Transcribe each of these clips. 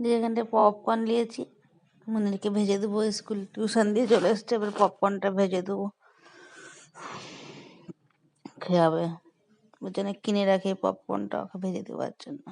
দিয়ে এখানটায় পপকর্ন নিয়েছি, মনিরকে ভেজে দেবো। স্কুল টিউশন দিয়ে চলে এসছে, এবার পপকর্নটা ভেজে দেবো, খেয়ে হবে। ওর জন্য কিনে রাখি পপকর্নটা, ওকে ভেজে দেওয়ার জন্য।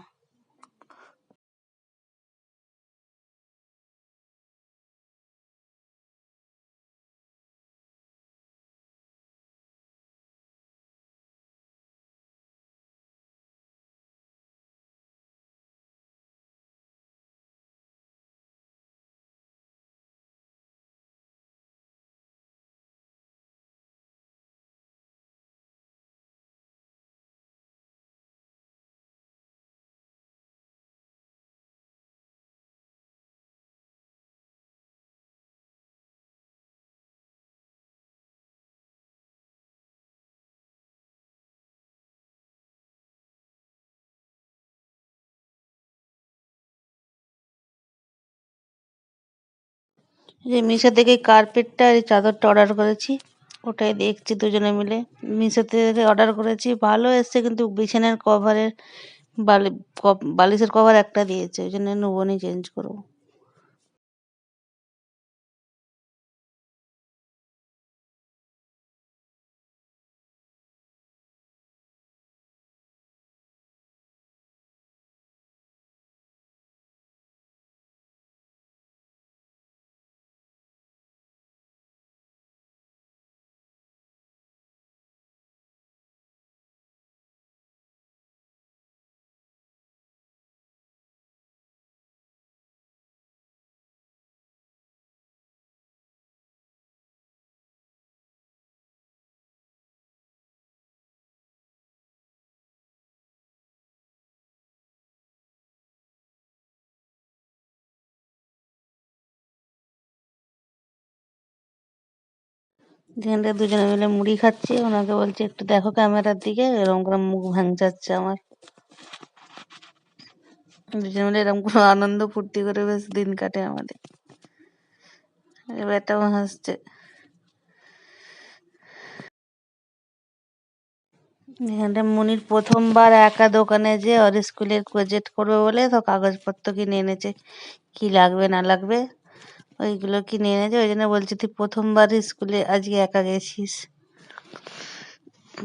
যে মিশো থেকে কার্পেটটা আর এই চাদরটা অর্ডার করেছি, ওটাই দেখছি দুজনে মিলে। মিশো থেকে অর্ডার করেছি, ভালো এসছে, কিন্তু বিছানার কভারের বালিশের কভার একটা দিয়েছে, ওই জন্য নেবো নি, চেঞ্জ করবো। যেখানটা দুজনে মিলে মুড়ি খাচ্ছি, ওনাকে বলছি একটু দেখো ক্যামেরার দিকে, এরকম করে মুখ ভাঙচাচ্ছে আমার। দুজনে মিলে এরকম করে আনন্দ ফুর্তি করে বেশ দিন কাটে আমাদের। এবার এটাও হাসছে। এখানটা মুনির প্রথমবার একা দোকানে যে ওর স্কুলের প্রজেক্ট করবে বলে তো কাগজপত্র কিনে এনেছে, কি লাগবে না লাগবে ওইগুলো কিনে এনেছে। ওই জন্য বলছি তুই প্রথমবার স্কুলে আজকে একা গেছিস।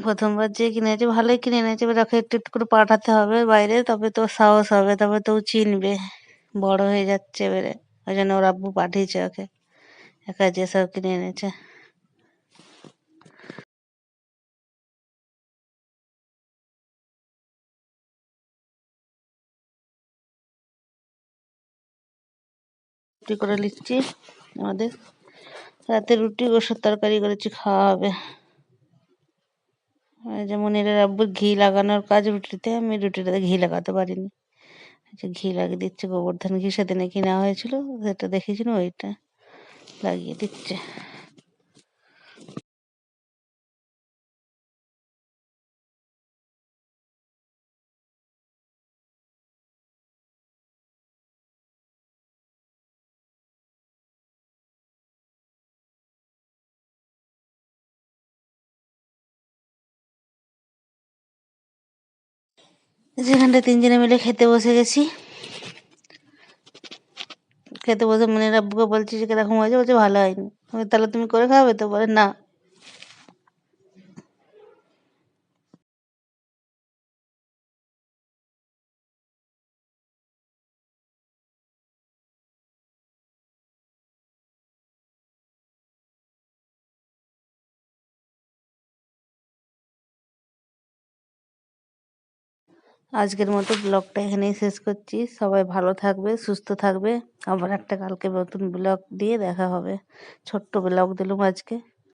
প্রথমবার যে কিনে এনেছে ভালোই কিনে এনেছে, এবার ওকে একটু একটু করে পাঠাতে হবে বাইরে, তবে তো সাহস হবে, তবে তো ও চিনবে, বড় হয়ে যাচ্ছে এবারে। ওই জন্য ওর আব্বু পাঠিয়েছে ওকে, একা যেসব কিনে এনেছে। রুটি করে নিচ্ছি আমাদের, রাতে রুটি গোসের তরকারি করেছি, খাওয়া হবে। যেমন এর আব্বুর ঘি লাগানোর কাজ রুটিতে, আমি রুটিটাতে ঘি লাগাতে পারিনি, ঘি লাগিয়ে দিচ্ছে। গোবর্ধন ঘি সেদিনে কিনা হয়েছিল, সেটা দেখেছিল, ওইটা লাগিয়ে দিচ্ছে। যেখানটা তিনজনে মিলে খেতে বসে গেছি, খেতে বসে মনের আব্বুকে বলছি যে কিরকম হয়েছে, বলছে ভালো হয়নি। তাহলে তুমি করে খাবে তো? বলে না। আজকের মতো ব্লগটা এখানেই শেষ করছি। সবাই ভালো থাকবে, সুস্থ থাকবে। আবার একটা কালকে নতুন ব্লগ দিয়ে দেখা হবে। ছোট্ট ব্লগ দিলাম আজকে।